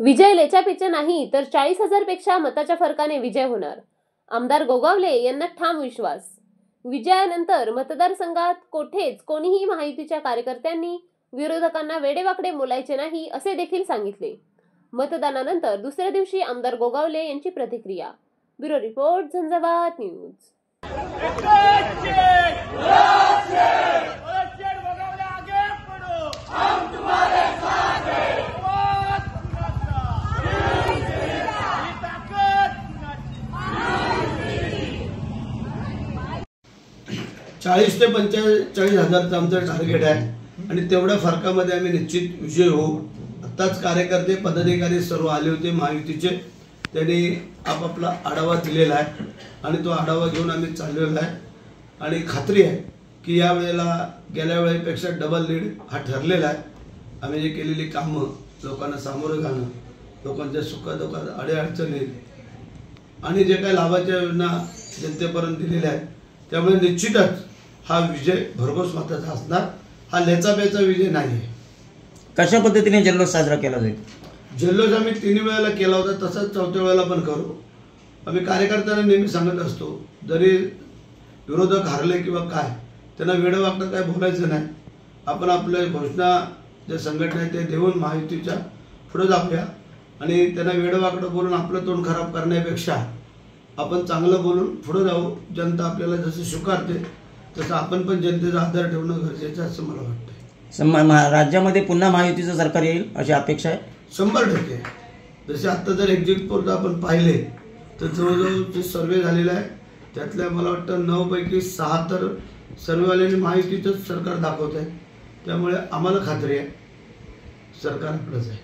विजय लेचापेचा नाही तर 40,000 पेक्षा मताच्या फरकाने विजय होणार. आमदार गोगावले यांना ठाम विश्वास. विजयानंतर मतदारसंघात कोठेच कोणीही महायुतीच्या कार्यकर्त्यांनी विरोधकांना वेडेवाकडे बोलायचे नाही असे देखील सांगितले. मतदानानंतर दुसऱ्या दिवशी आमदार गोगावले यांची प्रतिक्रिया. Bureau report, Jhanjhavat news. चाळीस ते 45,000चं आमचं टार्गेट आहे आणि तेवढ्या फरकामध्ये आम्ही निश्चित विजय होऊ. आत्ताच कार्यकर्ते पदाधिकारी सर्व आले होते महायुतीचे. त्यांनी आपापला आढावा दिलेला आहे आणि तो आढावा घेऊन आम्ही चाललेलो आहे आणि खात्री आहे की या वेळेला गेल्या वेळेपेक्षा डबल लीड हा ठरलेला आहे. आम्ही जे केलेली कामं, लोकांना सामोरं जाणं, लोकांच्या सुखदुःखात अडीअडचणी आणि जे काही लाभाच्या योजना जनतेपर्यंत दिलेल्या आहेत, त्यामुळे निश्चितच हा विजय भरघोस मताचा असणार. हा लेचापेचा विजय नाही आहे. कशा पद्धतीने जल्लोष साजरा केला जाईल? जल्लोष आम्ही 3 वेळेला केला होता, तसंच 4थ्या वेळेला पण करू. आम्ही कार्यकर्त्यांना नेहमी सांगत असतो, जरी विरोधक हारले किंवा काय, त्यांना वेडवाकडं काय बोलायचं नाही. आपण आपल्या घोषणा ज्या संघटना आहेत ते देऊन महायुतीच्या पुढे जाऊया आणि त्यांना वेडवाकडं बोलून आपलं तोंड खराब करण्यापेक्षा आपण चांगलं बोलून पुढे जाऊ. जनता आपल्याला जसं स्वीकारते तसं आपण पण जनतेचा आदर ठेवणं गरजेचं आहे असं मला वाटतं. राज्यामध्ये पुन्हा महायुतीचं सरकार येईल अशी अपेक्षा आहे? 100%. जसे आत्ता जर एक्झिट पोल आपण पाहिले तर जवळजवळ जे सर्वे झालेला आहे त्यातल्या मला वाटतं 9 पैकी 6 तर सर्वेवाल्यांनी महायुतीचंच सरकार दाखवत आहे. त्यामुळे आम्हाला खात्री आहे सरकार आपलंच आहे.